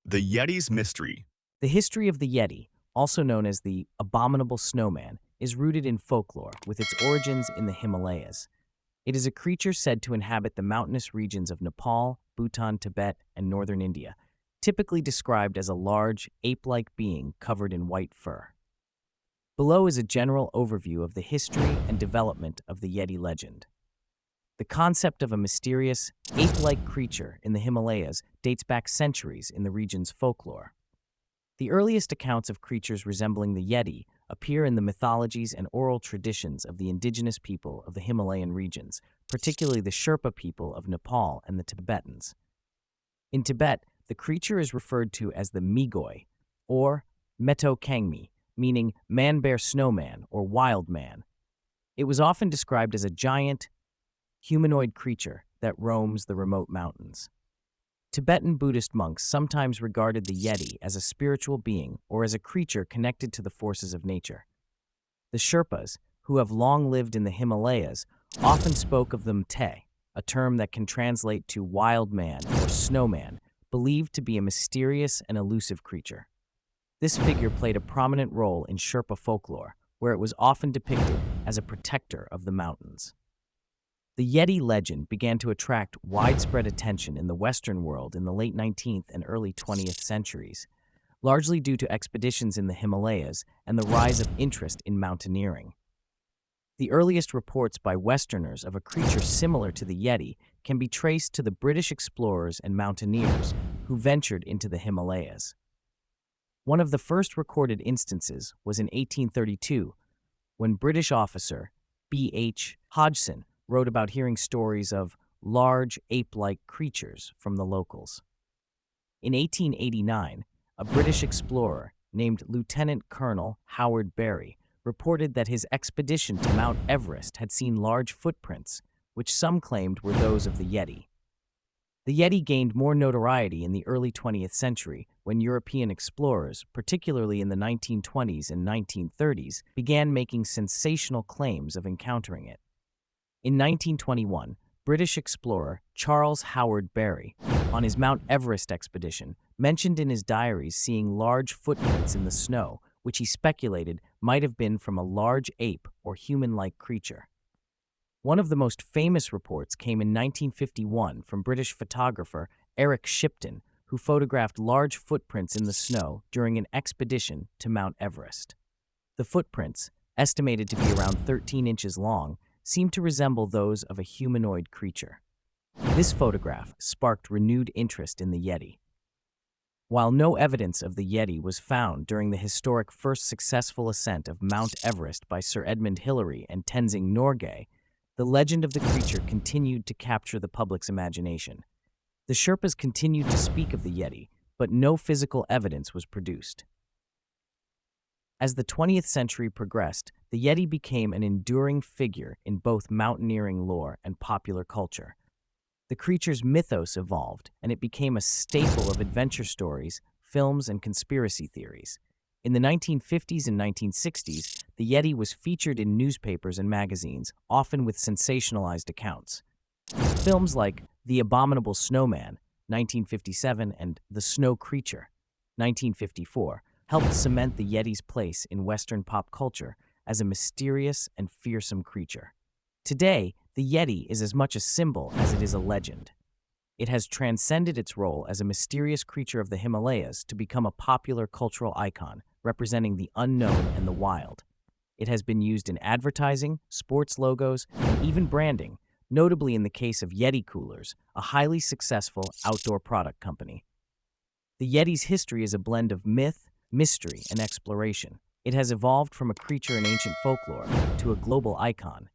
The Yeti's Mystery. The history of the Yeti, also known as the Abominable Snowman, is rooted in folklore, with its origins in the Himalayas. It is a creature said to inhabit the mountainous regions of Nepal, Bhutan, Tibet, and northern India, typically described as a large, ape-like being covered in white fur. Below is a general overview of the history and development of the Yeti legend. The concept of a mysterious, ape-like creature in the Himalayas dates back centuries in the region's folklore. The earliest accounts of creatures resembling the Yeti appear in the mythologies and oral traditions of the indigenous people of the Himalayan regions, particularly the Sherpa people of Nepal and the Tibetans. In Tibet, the creature is referred to as the Migoi, or Meto Kangmi, meaning man-bear snowman or wild man. It was often described as a giant, humanoid creature that roams the remote mountains. Tibetan Buddhist monks sometimes regarded the Yeti as a spiritual being or as a creature connected to the forces of nature. The Sherpas, who have long lived in the Himalayas, often spoke of the Mte, a term that can translate to wild man or snowman, believed to be a mysterious and elusive creature. This figure played a prominent role in Sherpa folklore, where it was often depicted as a protector of the mountains. The Yeti legend began to attract widespread attention in the Western world in the late 19th and early 20th centuries, largely due to expeditions in the Himalayas and the rise of interest in mountaineering. The earliest reports by Westerners of a creature similar to the Yeti can be traced to the British explorers and mountaineers who ventured into the Himalayas. One of the first recorded instances was in 1832, when British officer B.H. Hodgson wrote about hearing stories of large ape-like creatures from the locals. In 1889, a British explorer named Lieutenant Colonel Howard Barry reported that his expedition to Mount Everest had seen large footprints, which some claimed were those of the Yeti. The Yeti gained more notoriety in the early 20th century when European explorers, particularly in the 1920s and 1930s, began making sensational claims of encountering it. In 1921, British explorer Charles Howard Barry, on his Mount Everest expedition, mentioned in his diaries seeing large footprints in the snow, which he speculated might have been from a large ape or human-like creature. One of the most famous reports came in 1951 from British photographer Eric Shipton, who photographed large footprints in the snow during an expedition to Mount Everest. The footprints, estimated to be around 13 inches long, seemed to resemble those of a humanoid creature. This photograph sparked renewed interest in the Yeti. While no evidence of the Yeti was found during the historic first successful ascent of Mount Everest by Sir Edmund Hillary and Tenzing Norgay, the legend of the creature continued to capture the public's imagination. The Sherpas continued to speak of the Yeti, but no physical evidence was produced. As the 20th century progressed, the Yeti became an enduring figure in both mountaineering lore and popular culture. The creature's mythos evolved, and it became a staple of adventure stories, films, and conspiracy theories. In the 1950s and 1960s, the Yeti was featured in newspapers and magazines, often with sensationalized accounts. Films like The Abominable Snowman, 1957, and The Snow Creature, 1954, helped cement the Yeti's place in Western pop culture as a mysterious and fearsome creature. Today, the Yeti is as much a symbol as it is a legend. It has transcended its role as a mysterious creature of the Himalayas to become a popular cultural icon, representing the unknown and the wild. It has been used in advertising, sports logos, and even branding, notably in the case of Yeti Coolers, a highly successful outdoor product company. The Yeti's history is a blend of myth, mystery, and exploration. It has evolved from a creature in ancient folklore to a global icon,